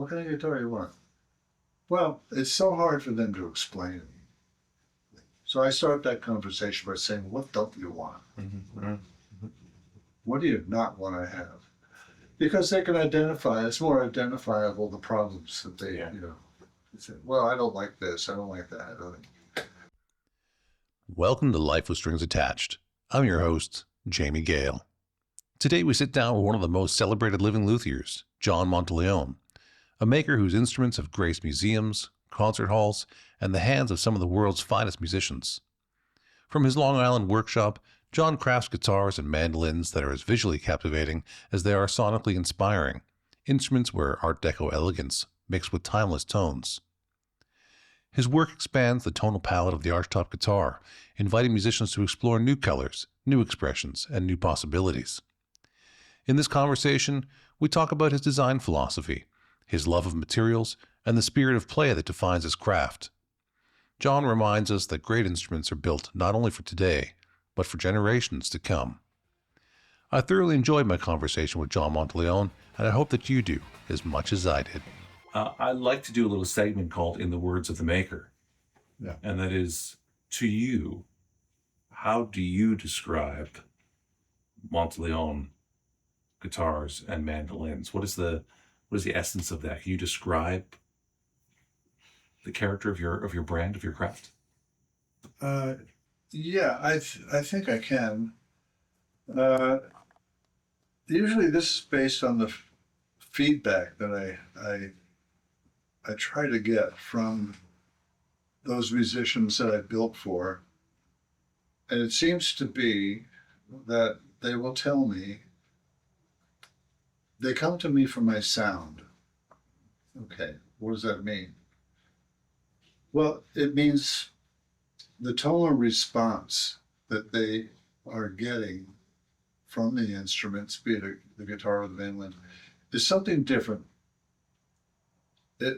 What kind of guitar you want? Well, it's so hard for them to explain it. So I start that conversation by saying, what don't you want? What do you not want to have? Because they can identify, it's more identifiable, the problems that they, they say, well, I don't like this, I don't like that. Welcome to Life with Strings Attached. I'm your host, Jamie Gale. Today we sit down with one of the most celebrated living luthiers, John Monteleone, a maker whose instruments have graced museums, concert halls, and the hands of some of the world's finest musicians. From his Long Island workshop, John crafts guitars and mandolins that are as visually captivating as they are sonically inspiring, instruments where Art Deco elegance mixed with timeless tones. His work expands the tonal palette of the archtop guitar, inviting musicians to explore new colors, new expressions, and new possibilities. In this conversation, we talk about his design philosophy, his love of materials, and the spirit of play that defines his craft. John reminds us that great instruments are built not only for today, but for generations to come. I thoroughly enjoyed my conversation with John Monteleone, and I hope that you do as much as I did. I'd like to do a little segment called In the Words of the Maker. Yeah. And that is, to you, how do you describe Monteleone guitars and mandolins? What is the essence of that? Can you describe the character of your brand, of your craft? Yeah, I think I can. Usually this is based on the feedback that I try to get from those musicians that I built for. And it seems to be that they will tell me, they come to me for my sound. Okay, what does that mean? Well, it means the tonal response that they are getting from the instruments, be it the guitar or the mandolin, is something different. They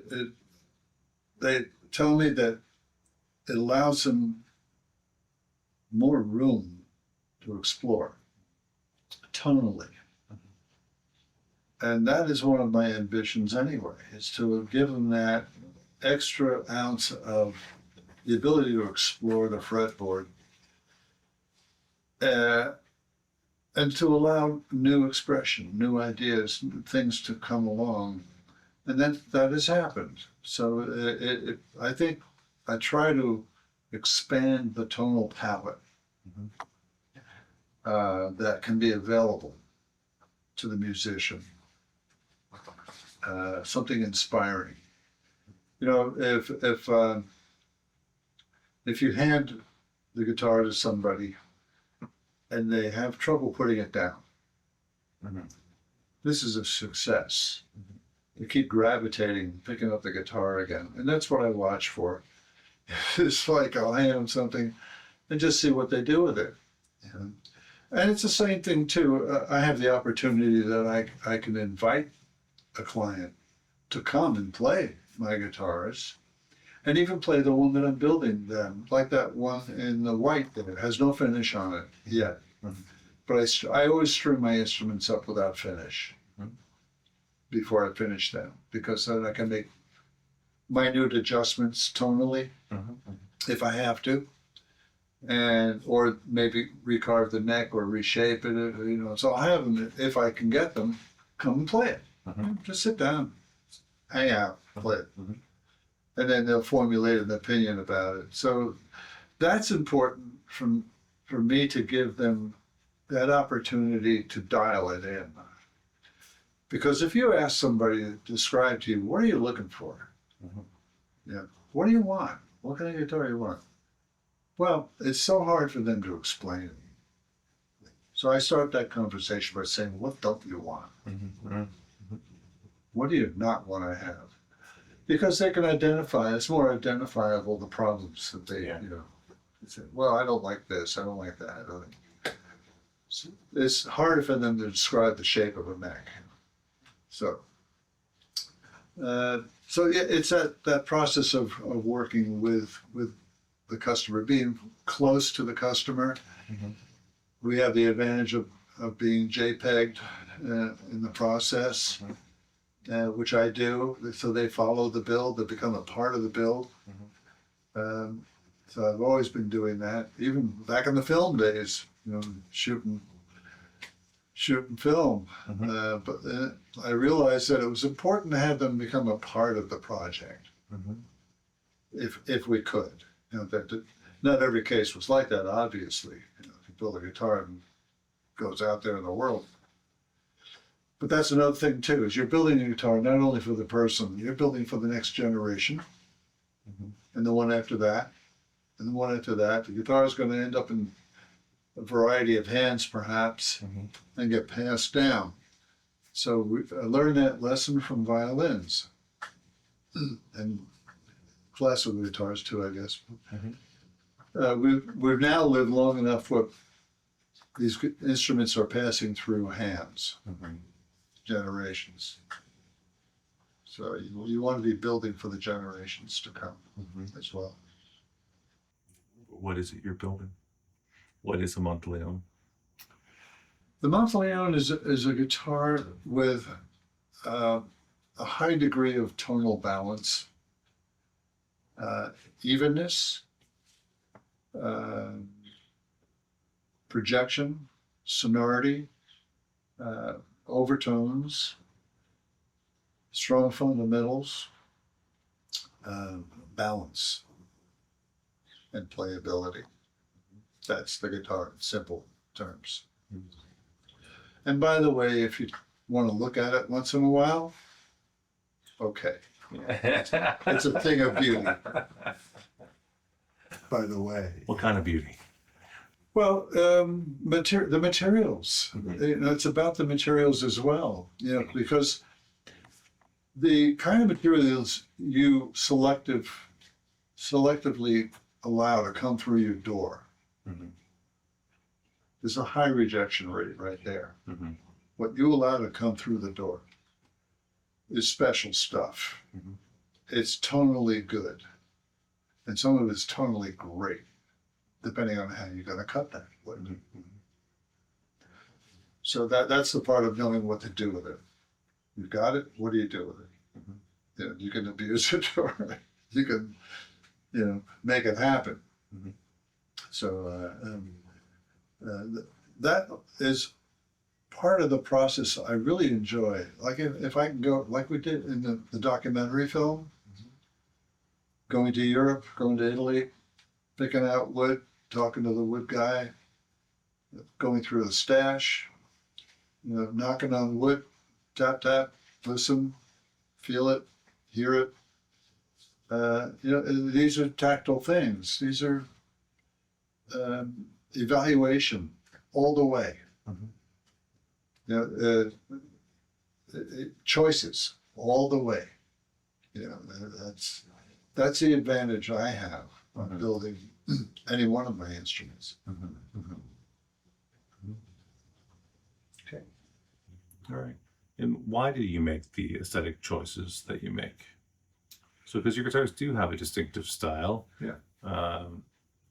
tell me that it allows them more room to explore tonally. And that is one of my ambitions anyway, is to give them that extra ounce of the ability to explore the fretboard and to allow new expression, new ideas, things to come along. And that has happened. So I think I try to expand the tonal palette that can be available to the musician. Something inspiring. You know, if you hand the guitar to somebody and they have trouble putting it down, this is a success. They keep gravitating, picking up the guitar again. And that's what I watch for. It's like I'll hand them something and just see what they do with it. And it's the same thing too. I have the opportunity that I can invite a client to come and play my guitars and even play the one that I'm building them, like that one in the white that has no finish on it yet. But I always string my instruments up without finish before I finish them, because then I can make minute adjustments tonally if I have to, or maybe recarve the neck or reshape it. So I have them, if I can get them, come and play it. Just sit down, hang out, play it. And then they'll formulate an opinion about it. So that's important for me to give them that opportunity to dial it in. Because if you ask somebody to describe to you, what are you looking for? What do you want? What kind of guitar you want? Well, it's so hard for them to explain it. So I start that conversation by saying, what don't you want? What do you not want to have? Because they can identify, it's more identifiable, the problems that they say, well, I don't like this, I don't like that. It's harder for them to describe the shape of a neck. So it's that process of working with the customer, being close to the customer. We have the advantage of being JPEG'd in the process. which I do. So they follow the build, they become a part of the build. So I've always been doing that, even back in the film days, shooting film. But I realized that it was important to have them become a part of the project, if we could. That not every case was like that, obviously. If you build a guitar and it goes out there in the world. But that's another thing too, is you're building a guitar not only for the person, you're building for the next generation, and the one after that, and the one after that. The guitar is going to end up in a variety of hands, perhaps, and get passed down. So I learned that lesson from violins and classical guitars too, I guess. We've now lived long enough where these instruments are passing through hands, generations. So you want to be building for the generations to come as well. What is it you're building? What is a Monteleone? The Monteleone is a guitar with a high degree of tonal balance, evenness, projection, sonority, overtones, strong fundamentals, balance, and playability. That's the guitar in simple terms. And by the way, if you want to look at it once in a while, okay. It's a thing of beauty, by the way. What kind of beauty? Well, the materials. It's about the materials as well. Because the kind of materials you selectively allow to come through your door. There's a high rejection rate right there. What you allow to come through the door is special stuff. It's tonally good. And some of it's tonally great, depending on how you're going to cut that wood. So that's the part of knowing what to do with it. You've got it, what do you do with it? You can abuse it, or you can, make it happen. So that is part of the process I really enjoy. Like if I can go, like we did in the documentary film, going to Europe, going to Italy, picking out wood, talking to the wood guy, going through the stash, knocking on wood, tap, tap, listen, feel it, hear it. These are tactile things. These are evaluation all the way. Choices all the way. That's the advantage I have on building any one of my instruments. Okay. All right. And why do you make the aesthetic choices that you make? So, because your guitars do have a distinctive style.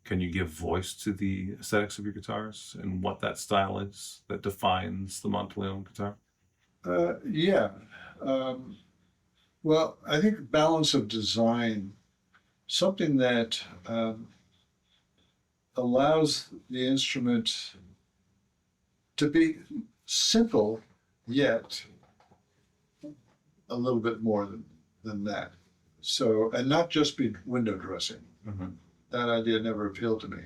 Can you give voice to the aesthetics of your guitars and what that style is that defines the Monteleone guitar? Well, I think balance of design, something that allows the instrument to be simple, yet a little bit more than that. So, and not just be window dressing. That idea never appealed to me.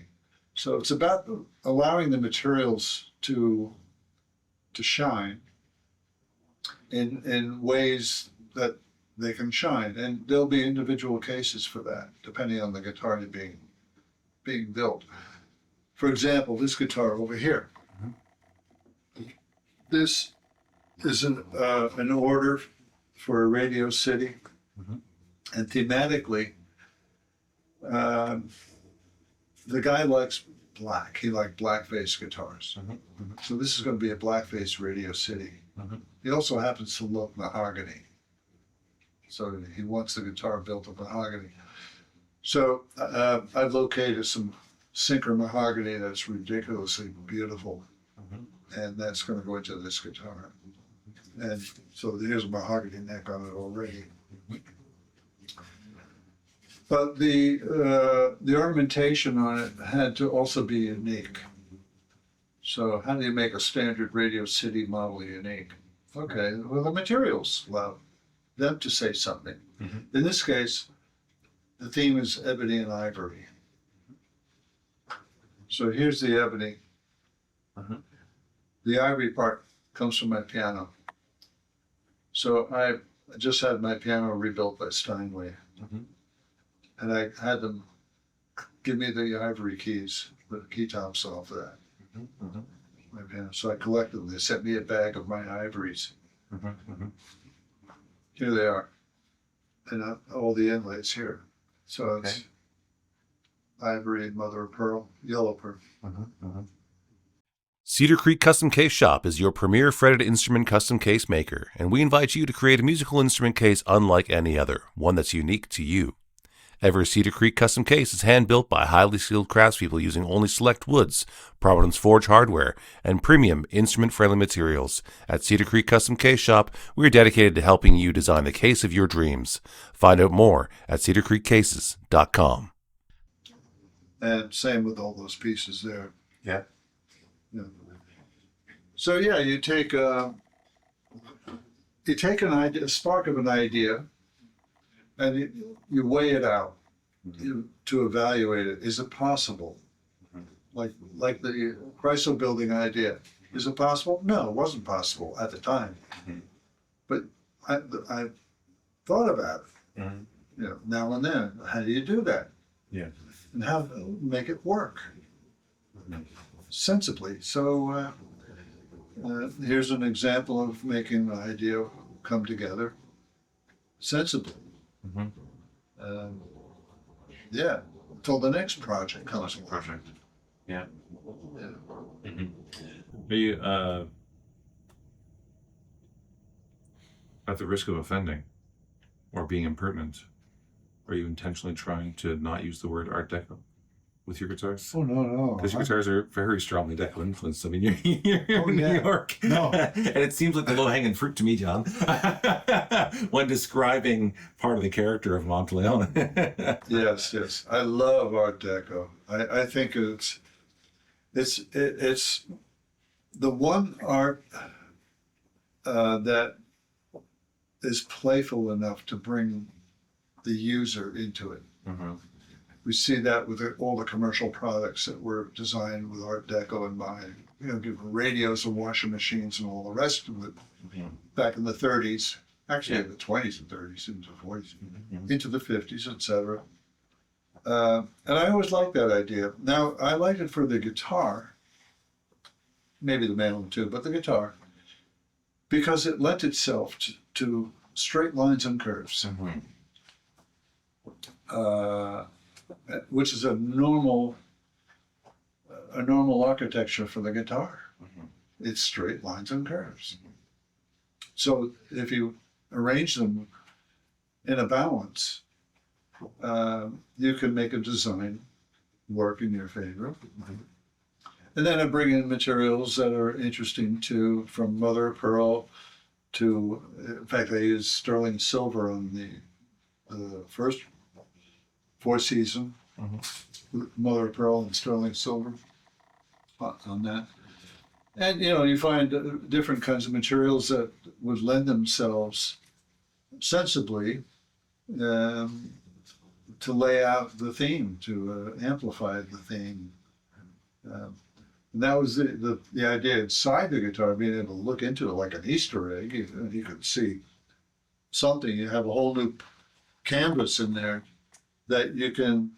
So it's about allowing the materials to shine in ways that they can shine. And there'll be individual cases for that, depending on the guitar being built. For example, this guitar over here. This is an order for a Radio City. And thematically, the guy likes black. He liked black-faced guitars. So this is going to be a black-faced Radio City. He also happens to love mahogany. So he wants the guitar built of mahogany. So I've located some sinker mahogany that's ridiculously beautiful. And that's going to go into this guitar. And so there's a mahogany neck on it already. But the ornamentation on it had to also be unique. So how do you make a standard Radio City model unique? Okay, well, the materials allow them to say something. In this case, the theme is ebony and ivory. So here's the ebony. The ivory part comes from my piano. So I just had my piano rebuilt by Steinway. And I had them give me the ivory keys, the key tops off of that. My piano. So I collected them. They sent me a bag of my ivories. Here they are. And all the inlays here. So it's ivory, mother of pearl, yellow pearl. Cedar Creek Custom Case Shop is your premier fretted instrument custom case maker, and we invite you to create a musical instrument case unlike any other, one that's unique to you. Every Cedar Creek custom case is hand-built by highly skilled craftspeople using only select woods, Providence Forge hardware, and premium instrument-friendly materials. At Cedar Creek Custom Case Shop, we are dedicated to helping you design the case of your dreams. Find out more at cedarcreekcases.com. And same with all those pieces there. Yeah. So yeah, you take an idea, a spark of an idea, and you weigh it out to evaluate it. Is it possible? Like the Chrysler building idea. Is it possible? No, it wasn't possible at the time. But I thought about it. Now and then. How do you do that? Yeah. And how to make it work sensibly. So here's an example of making an idea come together sensibly. Yeah, until the next project comes along. Yeah. Yeah. Are you, at the risk of offending or being impertinent, are you intentionally trying to not use the word Art Deco with your guitars? Oh, no. Because your guitars are very strongly Deco influenced. I mean, you're in New York. No. And it seems like the low-hanging fruit to me, John, when describing part of the character of Monteleone. Yes. I love Art Deco. I think it's the one art that is playful enough to bring the user into it. We see that with all the commercial products that were designed with Art Deco in mind. Radios and washing machines and all the rest of it. Back in the 30s, actually in the 20s and 30s, into the 40s, into the 50s, etc. And I always liked that idea. Now, I liked it for the guitar, maybe the mandolin too, but the guitar, because it lent itself to straight lines and curves. Which is a normal architecture for the guitar. It's straight lines and curves. So if you arrange them in a balance, you can make a design work in your favor. And then I bring in materials that are interesting too, from mother of pearl to, in fact, I use sterling silver on the first Four Season, mother of pearl and sterling silver on that. And you find different kinds of materials that would lend themselves sensibly to lay out the theme, to amplify the theme. And that was the idea inside the guitar, being able to look into it like an Easter egg. You could see something. You have a whole new canvas in there that you can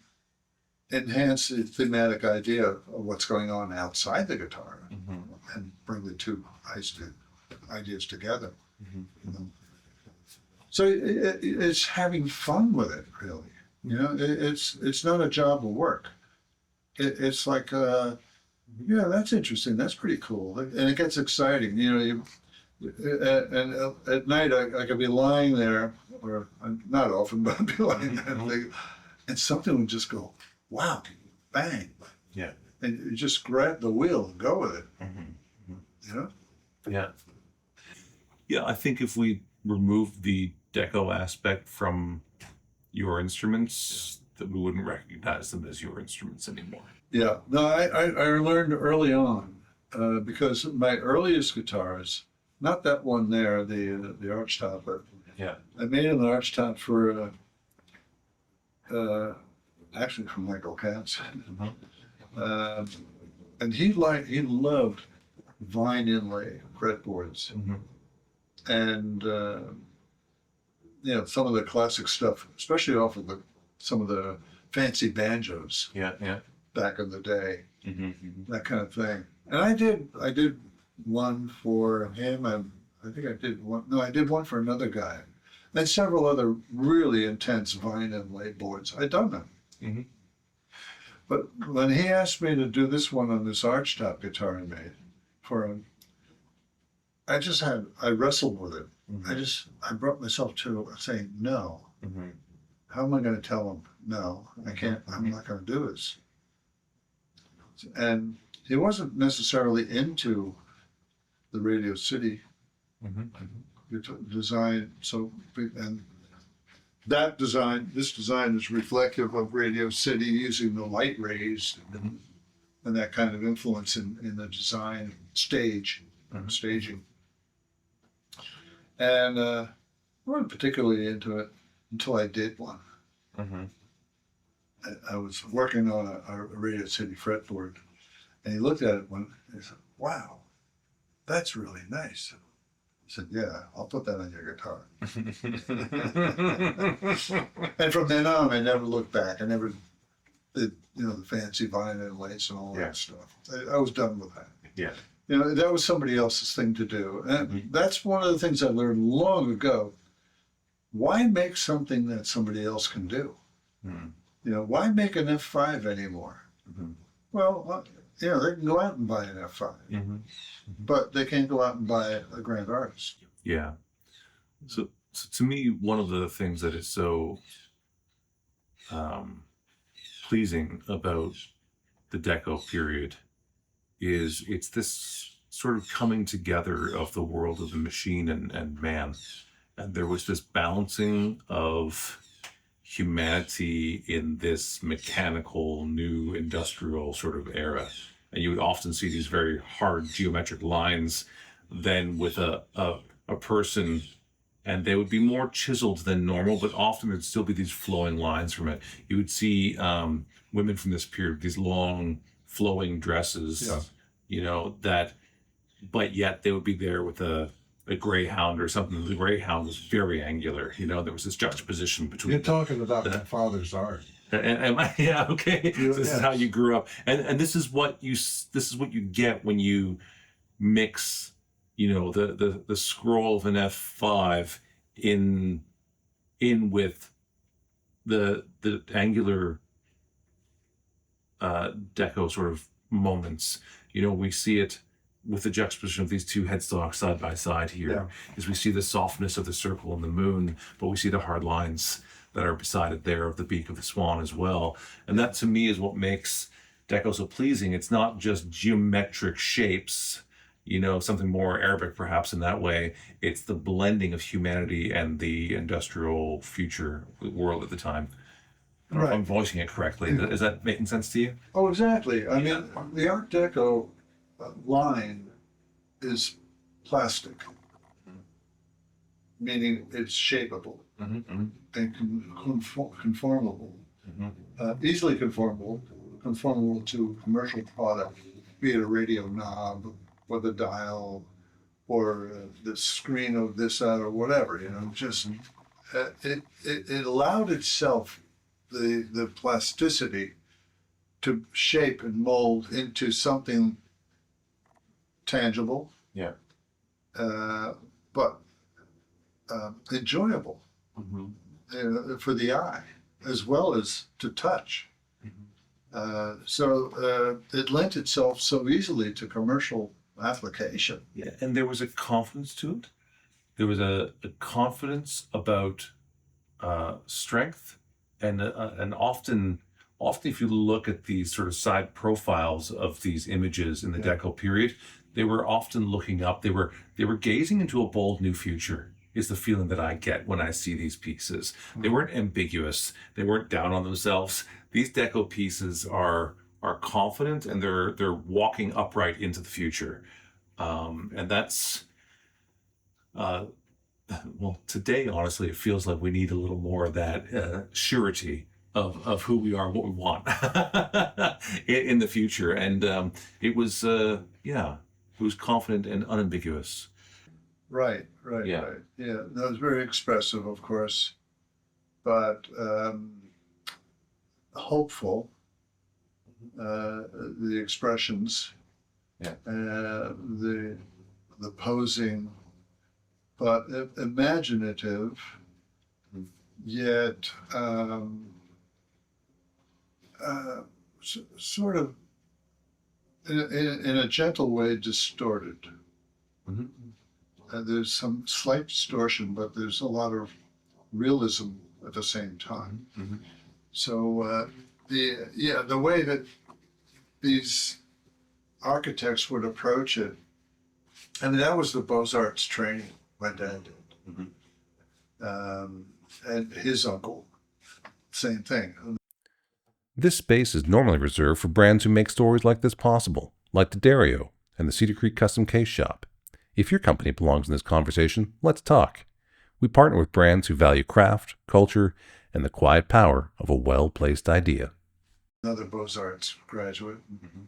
enhance the thematic idea of what's going on outside the guitar and bring the two ideas together. So it's having fun with it, really. It's not a job of work. It's like, that's interesting. That's pretty cool. And it gets exciting. And at night I could be lying there, or not often, but I'd be lying there, and something would just go, wow, bang. Yeah. And you just grab the wheel and go with it. Yeah. Yeah, I think if we remove the deco aspect from your instruments, that we wouldn't recognize them as your instruments anymore. Yeah, no, I learned early on because my earliest guitars, not that one there, the archtop, but Yeah. I made an archtop for actually from Michael Katz, and he loved vine inlay fretboards, and some of the classic stuff, especially off of some of the fancy banjos Yeah. back in the day, that kind of thing. And I did one for him, and I think I did one. No, I did one for another guy, and several other really intense vine inlay boards. I'd done them. But when he asked me to do this one on this archtop guitar I made for him, I wrestled with it. I brought myself to saying no. How am I going to tell him no? I can't. I'm not going to do this. And he wasn't necessarily into the Radio City design. So, and this design is reflective of Radio City using the light rays and that kind of influence in the design staging. And I wasn't particularly into it until I did one. I was working on a Radio City fretboard, and he looked at it and said, "Wow, that's really nice." I said, "Yeah, I'll put that on your guitar." And from then on, I never looked back. I never did, the fancy vine inlays and all that stuff. I was done with that. Yeah. That was somebody else's thing to do. And that's one of the things I learned long ago. Why make something that somebody else can do? Why make an F5 anymore? Well, they can go out and buy an F5, but they can't go out and buy a grand artist. Yeah. So to me, one of the things that is so pleasing about the Deco period is it's this sort of coming together of the world of the machine and man. And there was this balancing of humanity in this mechanical, new industrial sort of era. And you would often see these very hard geometric lines then with a person, and they would be more chiseled than normal, but often there'd still be these flowing lines from it. You would see women from this period, these long flowing dresses, but yet they would be there with a greyhound or something. The greyhound was very angular. There was this juxtaposition between. You're talking about my father's art. Yeah, okay. So this is how you grew up, and this is what you get when you mix, the scroll of an F5 in with the angular deco sort of moments. We see it with the juxtaposition of these two headstocks side by side here, is we see the softness of the circle and the moon, but we see the hard lines that are beside it there of the beak of the swan as well. And that to me is what makes Deco so pleasing. It's not just geometric shapes, something more Arabic perhaps in that way. It's the blending of humanity and the industrial future world at the time. Right. I'm voicing it correctly. Is that making sense to you? Oh, exactly. I mean, the Art Deco line is plastic, meaning it's shapeable and conformable, easily conformable to commercial product, be it a radio knob or the dial or the screen of this, that, or whatever. Just it allowed itself the plasticity to shape and mold into something tangible, but enjoyable for the eye as well as to touch. So it lent itself so easily to commercial application. Yeah, and there was a confidence to it. There was a confidence about strength, and often if you look at these sort of side profiles of these images in the Deco period, They were often looking up. They were gazing into a bold new future, is the feeling that I get when I see these pieces. They weren't ambiguous. They weren't down on themselves. These deco pieces are confident, and they're walking upright into the future. And that's well, today, honestly, it feels like we need a little more of that surety of who we are, what we want in the future. And it was, yeah, it was confident and unambiguous. Right. Yeah. Right. Yeah, that was very expressive, of course, but hopeful. The expressions, Yeah. The posing, but imaginative, yet sort of in a gentle way distorted. Mm-hmm. There's some slight distortion, but there's a lot of realism at the same time. Mm-hmm. So the way that these architects would approach it, I mean, that was the Beaux-Arts training my dad did. Mm-hmm. And his uncle, same thing. This space is normally reserved for brands who make stories like this possible, like the Dario and the Cedar Creek Custom Case Shop. If your company belongs in this conversation, let's talk. We partner with brands who value craft, culture, and the quiet power of a well-placed idea. Another Beaux-Arts graduate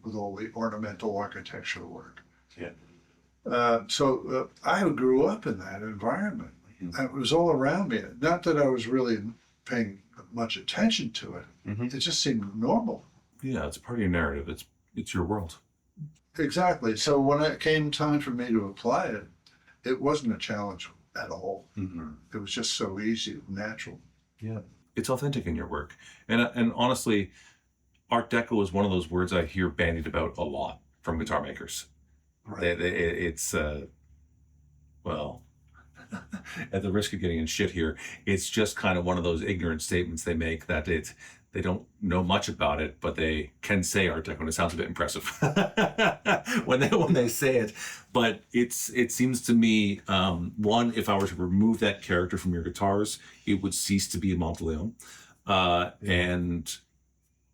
with all the ornamental architecture work. Yeah. So I grew up in that environment. It was all around me. Not that I was really paying much attention to it. Mm-hmm. It just seemed normal. Yeah, it's part of your narrative. It's your world. Exactly. So when it came time for me to apply it, it wasn't a challenge at all. Mm-hmm. It was just so easy, natural. Yeah, it's authentic in your work, and honestly, Art Deco is one of those words I hear bandied about a lot from guitar makers. Right. It's well, at the risk of getting in shit here, it's just kind of one of those ignorant statements they make that they don't know much about it, but they can say Art Deco, and it sounds a bit impressive when they say it. But it seems to me, one, if I were to remove that character from your guitars, it would cease to be a Monteleone. And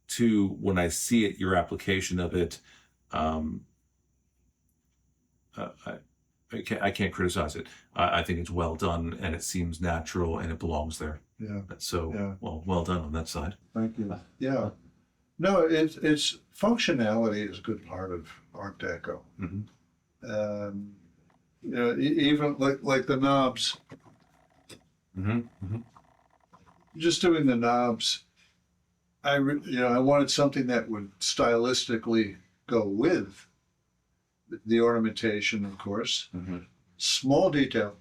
two, when I see it, your application of it, I can't criticize it. I think it's well done, and it seems natural, and it belongs there. Yeah. So, Yeah. well done on that side. Thank you. Yeah. No, it's functionality is a good part of Art Deco. Mm-hmm. You know, even like the knobs, Mm-hmm. Mm-hmm. just doing the knobs, I wanted something that would stylistically go with the ornamentation, of course. Mm-hmm. Small detail,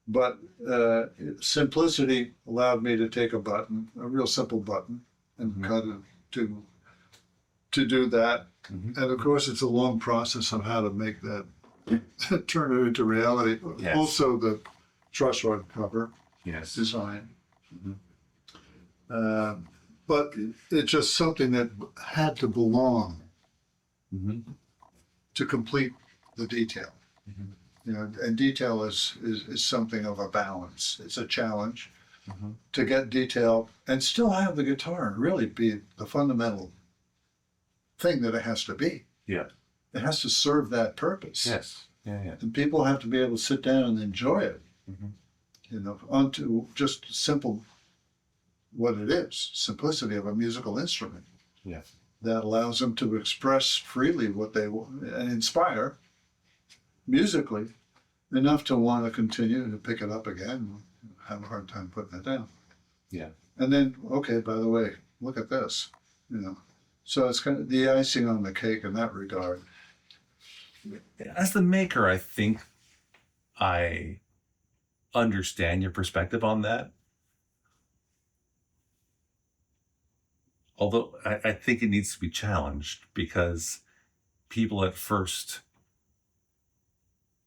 but simplicity allowed me to take a button, a real simple button, and Mm-hmm. cut it to do that. Mm-hmm. And of course, it's a long process on how to make that turn it into reality. Yes. Also, the truss rod cover Yes. design. Mm-hmm. But it's just something that had to belong Mm-hmm. to complete the detail. Mm-hmm. You know, and detail is something of a balance. It's a challenge Mm-hmm. to get detail and still have the guitar and really be the fundamental thing that it has to be. Yeah. It has to serve that purpose. Yes. Yeah. Yeah. And people have to be able to sit down and enjoy it, Mm-hmm. you know, onto just simple what it is, simplicity of a musical instrument Yeah. that allows them to express freely what they want and inspire musically enough to want to continue to pick it up again and have a hard time putting it down. Yeah. And then, okay, by the way, look at this, you know. So it's kind of the icing on the cake in that regard. As the maker, I think I understand your perspective on that. Although I think it needs to be challenged, because people at first,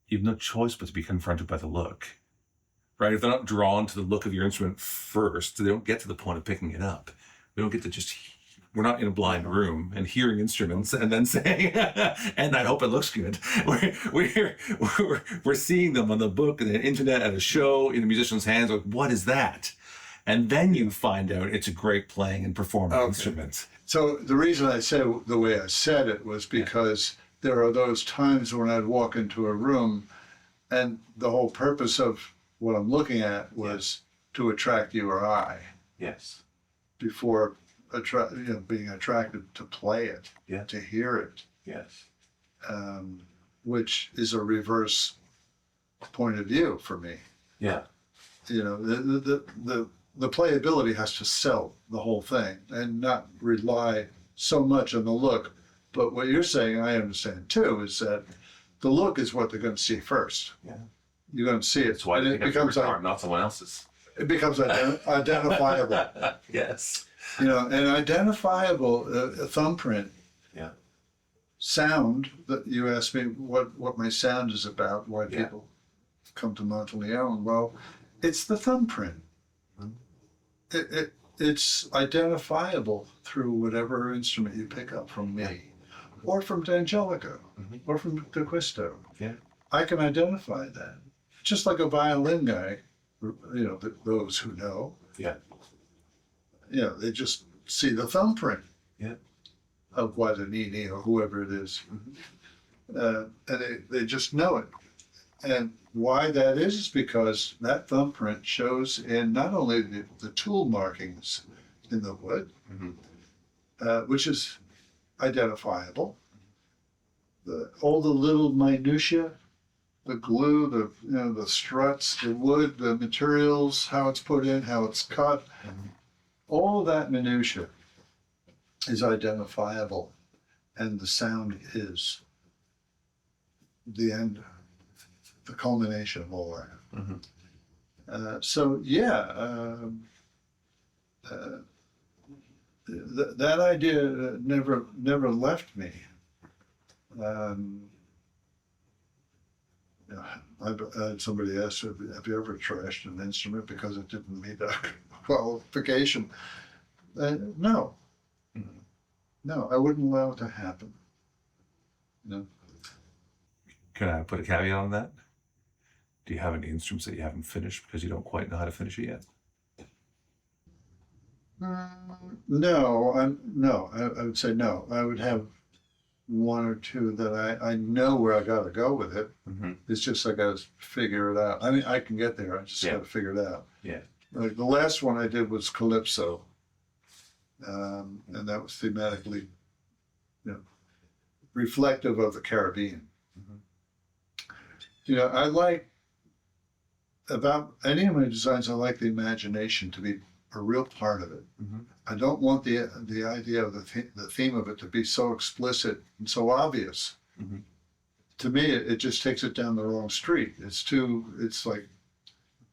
you have no choice but to be confronted by the look, right? If they're not drawn to the look of your instrument first, they don't get to the point of picking it up. They don't get to just we're not in a blind room and hearing instruments and then saying, and I hope it looks good. We're seeing them on the book and the internet at a show in a musician's hands. Like, what is that? And then you find out it's a great playing and performing instrument. So the reason I said the way I said it was because there are those times when I'd walk into a room and the whole purpose of what I'm looking at was to attract your eye Yes. before being attracted to play it, to hear it, Yes. which is a reverse point of view for me. Yeah. You know, the playability has to sell the whole thing and not rely so much on the look. But what you're saying, I understand too, is that the look is what they're going to see first. Yeah. You're going to see it. That's why and it becomes not someone else's. It becomes identifiable. Yes. You know, an identifiable thumbprint sound. That you asked me what my sound is about, why people come to Monteleone. Well, it's the thumbprint. It's identifiable through whatever instrument you pick up from me, or from D'Angelico, or from D'Acquisto. Yeah. I can identify that. Just like a violin guy, you know, those who know. Yeah. You know, they just see the thumbprint of Guadagnini or whoever it is. And they just know it. And why that is because that thumbprint shows in not only the tool markings in the wood, which is identifiable, all the little minutiae, the glue, the struts, the wood, the materials, how it's put in, how it's cut, all of that minutiae is identifiable, and the sound is the end, the culmination of all that. That idea never left me. I've had somebody ask, have you ever trashed an instrument because it didn't meet a qualification? No. No, I wouldn't allow it to happen. No. Can I put a caveat on that? Do you have any instruments that you haven't finished because you don't quite know how to finish it yet? No, I would say no. I would have one or two that I know where I got to go with it. It's just I got to figure it out. I mean, I can get there. I just got to figure it out. Yeah. Like the last one I did was Calypso, and that was thematically, reflective of the Caribbean. You know, I like about any of my designs. I like the imagination to be a real part of it. I don't want the idea of the theme of it to be so explicit and so obvious. To me, it just takes it down the wrong street. It's like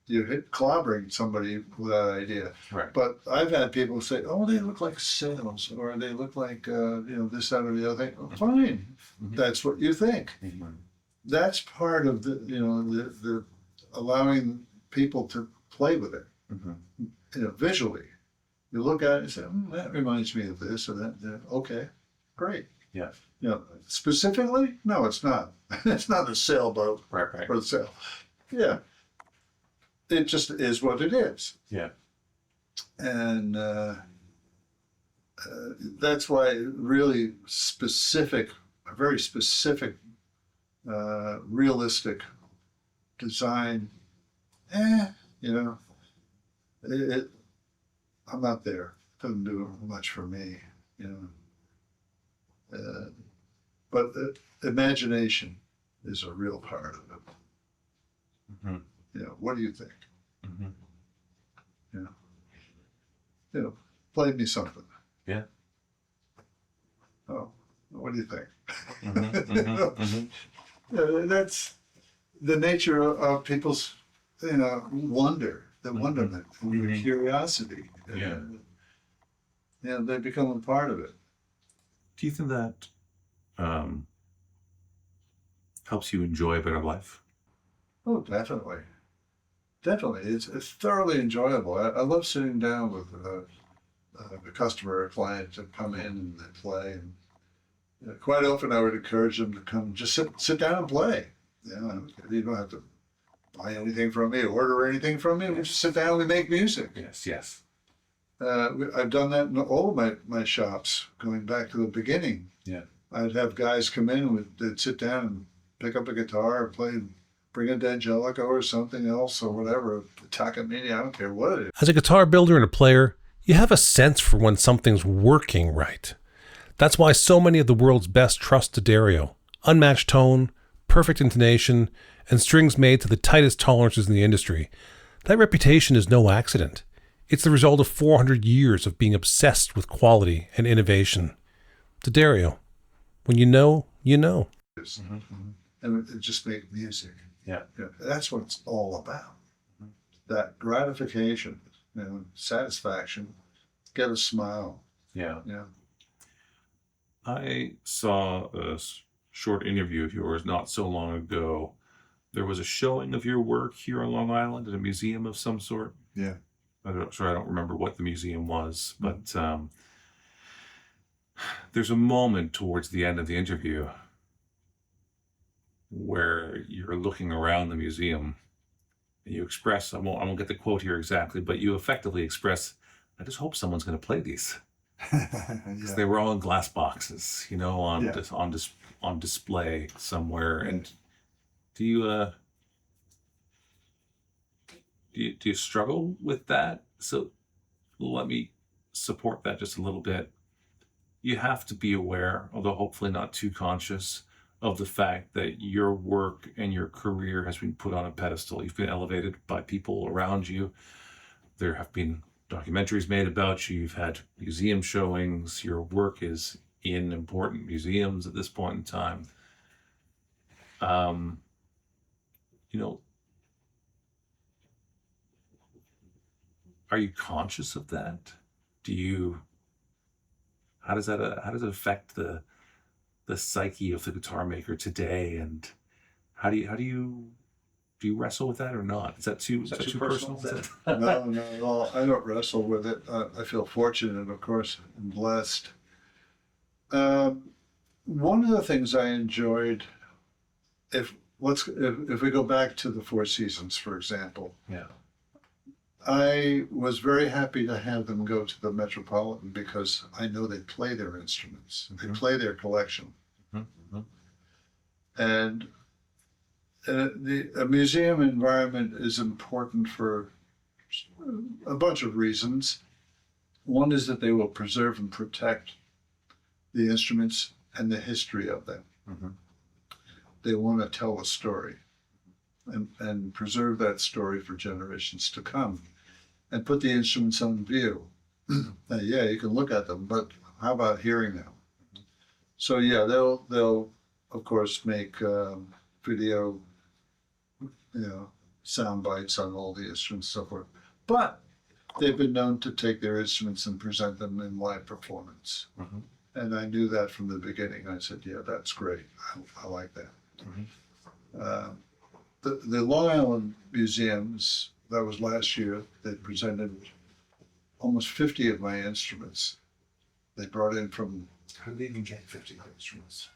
you hit clobbering somebody with that idea. Right. But I've had people say, "Oh, they look like sails, or they look like this, that, or the other thing." Oh, fine, that's what you think. That's part of the allowing people to play with it. Visually, you look at it and say, "That reminds me of this or that." Okay, great. Yeah. Specifically, no, it's not. It's not a sailboat Right. or the sail. Yeah, it just is what it is. Yeah. And that's why really specific, a very specific, realistic design. I'm not there. Doesn't do much for me, but imagination is a real part of it. What do you think? Play me something. Yeah. Oh, what do you think? That's the nature of people's, wonder, the wonderment, the curiosity. They become a part of it. Do you think that helps you enjoy a better life? Oh, definitely. Definitely. It's thoroughly enjoyable. I love sitting down with a customer or a client to come in and they play. And quite often I would encourage them to come, just sit down and play. You know, you don't have to buy anything from me, order anything from me. We just sit down and we make music. Yes. I've done that in all of my shops, going back to the beginning. Yeah. I'd have guys come in, they'd sit down and pick up a guitar and play, bring a D'Angelico or something else or whatever, Takamine, I don't care what it is. As a guitar builder and a player, you have a sense for when something's working right. That's why so many of the world's best trust D'Addario. Unmatched tone, perfect intonation, and strings made to the tightest tolerances in the industry. That reputation is no accident. It's the result of 400 years of being obsessed with quality and innovation. D'Addario, when you know, you know. And it just make music. Yeah. That's what it's all about. That gratification, satisfaction, get a smile. Yeah. Yeah. I saw a short interview of yours not so long ago. There was a showing of your work here on Long Island at a museum of some sort. Yeah. I don't remember what the museum was, but there's a moment towards the end of the interview where you're looking around the museum and you express, I won't get the quote here exactly, but you effectively express, I just hope someone's going to play these. Because they were all in glass boxes, on display somewhere. And do you struggle with that? So let me support that just a little bit. You have to be aware, although hopefully not too conscious, of the fact that your work and your career has been put on a pedestal. You've been elevated by people around you. There have been documentaries made about you. You've had museum showings. Your work is in important museums at this point in time. Are you conscious of that? How does it affect the psyche of the guitar maker today? And how do you wrestle with that or not? Is that too personal? No, not at all. I don't wrestle with it. I feel fortunate, of course, and blessed. One of the things I enjoyed, if we go back to the Four Seasons, for example, I was very happy to have them go to the Metropolitan because I know they play their instruments. They play their collection. And a museum environment is important for a bunch of reasons. One is that they will preserve and protect the instruments and the history of them. They want to tell a story and preserve that story for generations to come and put the instruments on view. Yeah, you can look at them, but how about hearing them? So yeah, they'll of course make video, sound bites on all the instruments and so forth. But they've been known to take their instruments and present them in live performance. And I knew that from the beginning. I said, yeah, that's great. I like that. The Long Island museums, that was last year, they presented almost 50 of my instruments. They brought in from... How did they even get 50 instruments?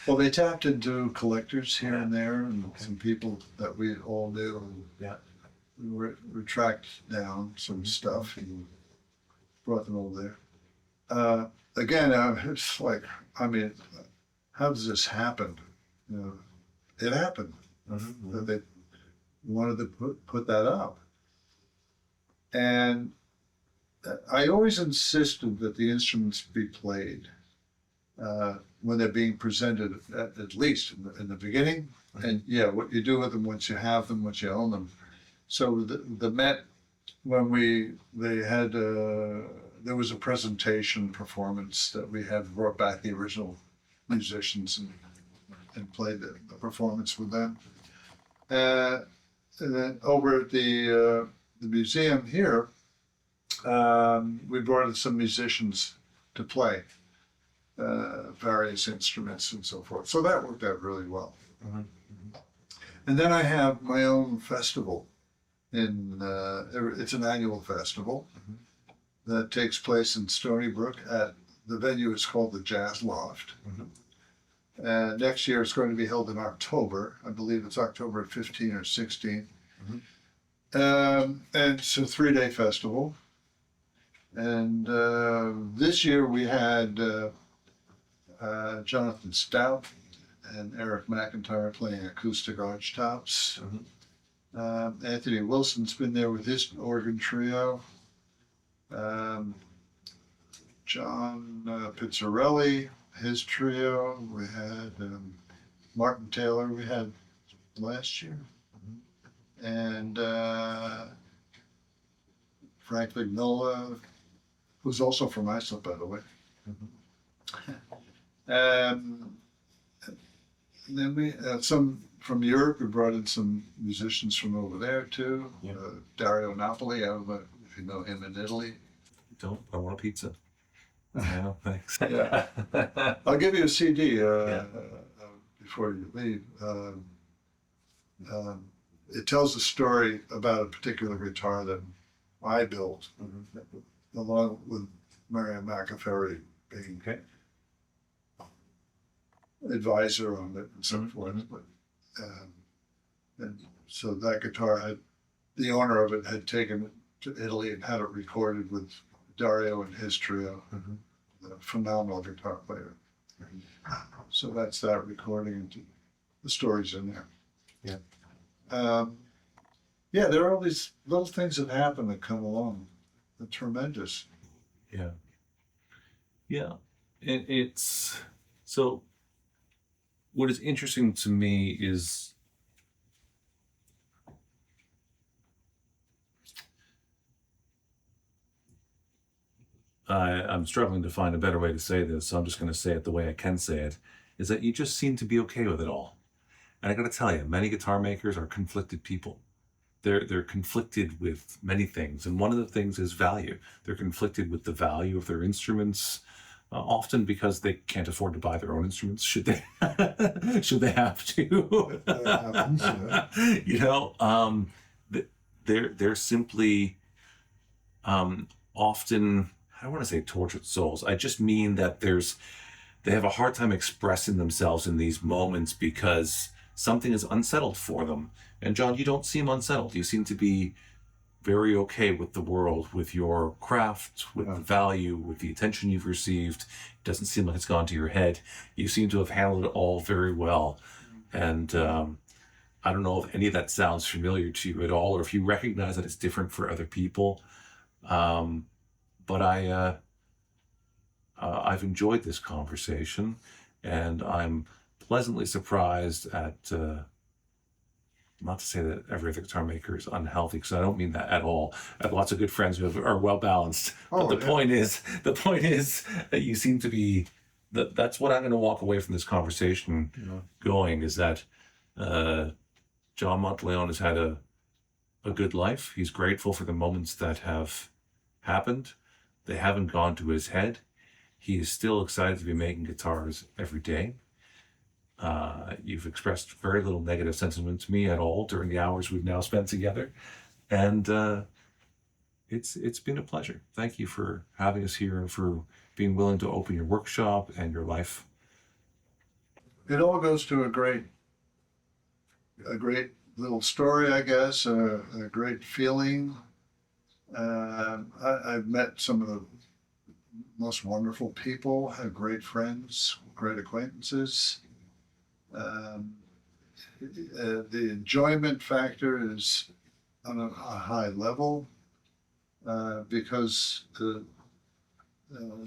Well, they tapped into collectors here and there and some people that we all knew. And we tracked down some stuff and brought them over there. Again, it's like, how does this happen? It happened. That they wanted to put that up. And I always insisted that the instruments be played when they're being presented, at least in the beginning. And yeah, what you do with them once you have them, once you own them. So the Met, when there was a presentation performance that we had brought back the original musicians and played the performance with them. And then over at the museum here, we brought in some musicians to play various instruments and so forth. So that worked out really well. And then I have my own festival. It's an annual festival. that takes place in Stony Brook. At the venue is called the Jazz Loft. And next year it's going to be held in October. I believe it's October 15 or 16. And it's a 3-day festival. And this year we had Jonathan Stout and Eric McIntyre playing acoustic archtops. Anthony Wilson's been there with his organ trio. John Pizzarelli, his trio. We had Martin Taylor we had last year. And Frank Vignola, who's also from Iceland, by the way. And then we some from Europe. We brought in some musicians from over there too. Dario Napoli, I don't know if you know him in Italy. Don't. I want a pizza. No, thanks. Yeah. I'll give you a CD before you leave. It tells a story about a particular guitar that I built, along with Marian McAferry being advisor on it and so forth. But, and so that guitar the owner of it had taken it to Italy and had it recorded with Dario and his trio, a phenomenal guitar player. So that's that recording, and the story's in there. There are all these little things that happen that come along. They're tremendous. It's so. What is interesting to me is I'm struggling to find a better way to say this, so I'm just going to say it the way I can say it, is that you just seem to be okay with it all. And I got to tell you, many guitar makers are conflicted people. They're conflicted with many things, and one of the things is value. They're conflicted with the value of their instruments, often because they can't afford to buy their own instruments. Should they? Should they have to? That happens, yeah. They're simply often. I don't want to say tortured souls. I just mean that they have a hard time expressing themselves in these moments because something is unsettled for them. And John, you don't seem unsettled. You seem to be very okay with the world, with your craft, with the value, with the attention you've received. It doesn't seem like it's gone to your head. You seem to have handled it all very well. And I don't know if any of that sounds familiar to you at all, or if you recognize that it's different for other people. But I've enjoyed this conversation, and I'm pleasantly surprised at, not to say that every other guitar maker is unhealthy, because I don't mean that at all. I have lots of good friends who are well balanced. But the point is that you seem to be, that's what I'm going to walk away from this conversation going, is that John Monteleone has had a good life. He's grateful for the moments that have happened. They haven't gone to his head. He is still excited to be making guitars every day. You've expressed very little negative sentiment to me at all during the hours we've now spent together. And it's been a pleasure. Thank you for having us here and for being willing to open your workshop and your life. It all goes to a great little story, I guess, a great feeling. I've met some of the most wonderful people, have great friends, great acquaintances. The enjoyment factor is on a high level because the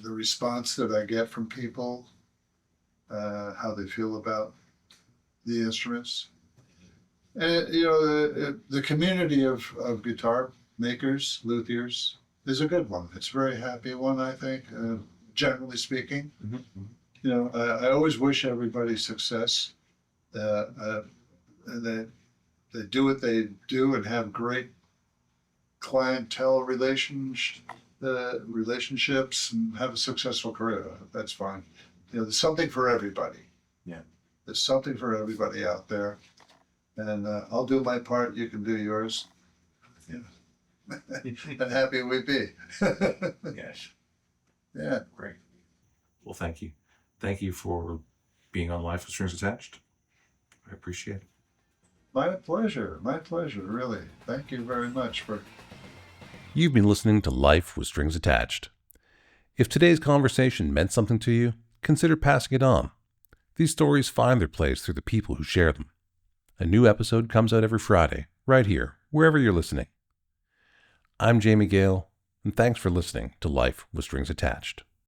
response that I get from people, how they feel about the instruments. And, the community of guitar makers, luthiers, is a good one. It's a very happy one, I think, generally speaking. I always wish everybody success. And they do what they do and have great clientele relationships and have a successful career. That's fine. There's something for everybody. There's something for everybody out there. And I'll do my part. You can do yours. and happy we be. Yes. Yeah. Great. Well, thank you. Thank you for being on Life with Strings Attached. I appreciate it. My pleasure, really. Thank you very much for... You've been listening to Life with Strings Attached. If today's conversation meant something to you, consider passing it on. These stories find their place through the people who share them. A new episode comes out every Friday, right here, wherever you're listening. I'm Jamie Gale, and thanks for listening to Life with Strings Attached.